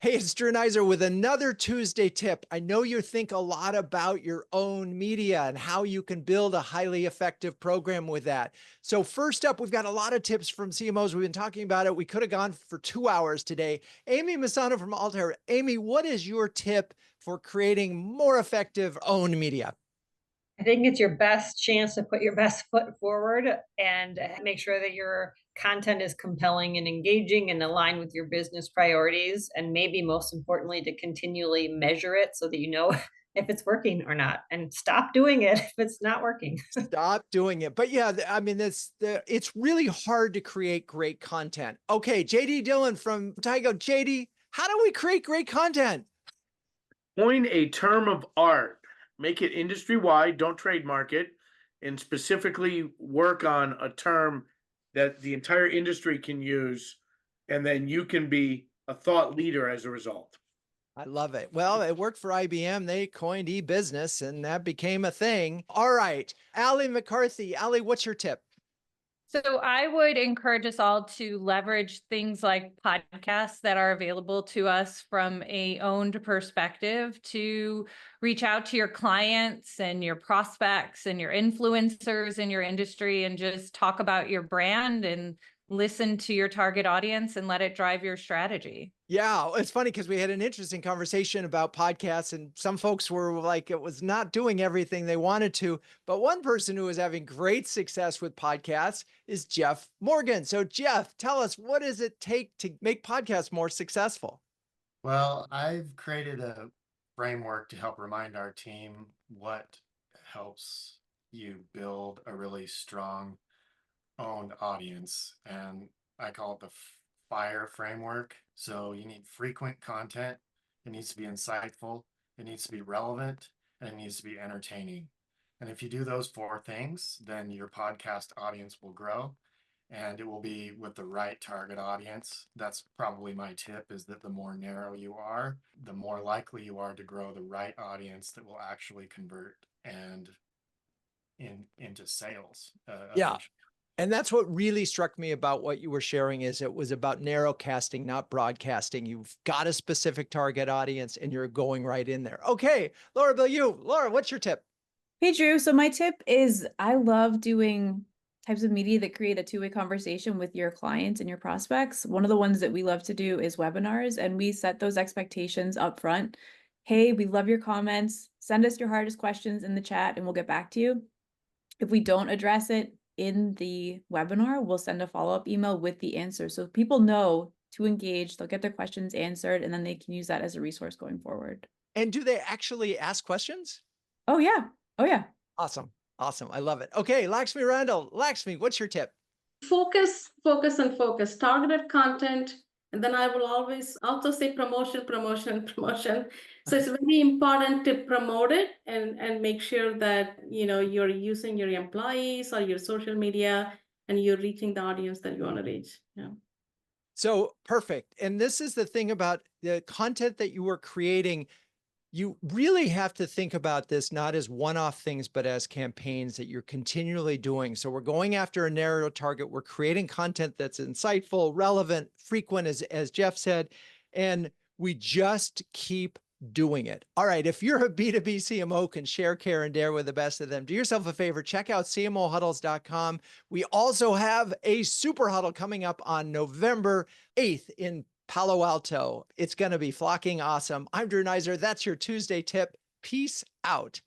Hey, it's Drew Neiser with another Tuesday tip. I know you think a lot about your own media and how you can build a highly effective program with that. So first up, we've got a lot of tips from CMOs. We've been talking about it. We could have gone for 2 hours today. Amy Messano from Altair. Amy, what is your tip for creating more effective owned media? I think it's your best chance to put your best foot forward and make sure that your content is compelling and engaging and aligned with your business priorities. And maybe most importantly, to continually measure it so that you know if it's working or not, and stop doing it if it's not working. Stop doing it. But yeah, I mean, it's really hard to create great content. Okay, JD Dillon from Tigo. JD, how do we create great content? Coin a term of art, make it industry wide, don't trademark it, and specifically work on a term that the entire industry can use, and then you can be a thought leader as a result. I love it. Well, it worked for IBM. They coined e-business and that became a thing. All right. Allie McCarthy. Allie, what's your tip? So I would encourage us all to leverage things like podcasts that are available to us from a owned perspective to reach out to your clients and your prospects and your influencers in your industry and just talk about your brand and listen to your target audience and let it drive your strategy. Yeah, it's funny because we had an interesting conversation about podcasts and some folks were like, it was not doing everything they wanted to. But one person who is having great success with podcasts is Jeff Morgan. So Jeff, tell us, what does it take to make podcasts more successful? Well, I've created a framework to help remind our team what helps you build a really strong owned audience. And I call it the FIRE framework. So you need frequent content. It needs to be insightful. It needs to be relevant, and it needs to be entertaining. And if you do those 4 things, then your podcast audience will grow, and it will be with the right target audience. That's probably my tip, is that the more narrow you are, the more likely you are to grow the right audience that will actually convert and into sales. Yeah. Eventually. And that's what really struck me about what you were sharing is it was about narrow casting, not broadcasting. You've got a specific target audience and you're going right in there. Okay, Laura Beaulieu. Laura, what's your tip? Hey, Drew. So my tip is I love doing types of media that create a two-way conversation with your clients and your prospects. One of the ones that we love to do is webinars, and we set those expectations up front. Hey, we love your comments. Send us your hardest questions in the chat and we'll get back to you. If we don't address it in the webinar, we'll send a follow-up email with the answer. So people know to engage, they'll get their questions answered, and then they can use that as a resource going forward. And do they actually ask questions? Oh, yeah. Oh, yeah. Awesome. Awesome. I love it. Okay, Lakshmi Randall. Lakshmi, what's your tip? Focus, focus, and focus. Targeted content. And then I will always also say promotion, promotion, promotion. So it's very important to promote it and make sure that, you're using your employees or your social media and you're reaching the audience that you want to reach. Yeah. So perfect. And this is the thing about the content that you were creating. You really have to think about this not as one-off things, but as campaigns that you're continually doing. So we're going after a narrow target. We're creating content that's insightful, relevant, frequent, as Jeff said, and we just keep doing it. All right. If you're a B2B CMO, can share, care, and dare with the best of them, do yourself a favor, check out CMOHuddles.com. We also have a super huddle coming up on November 8th in Palo Alto. It's going to be flocking awesome. I'm Drew Neiser. That's your Tuesday tip. Peace out.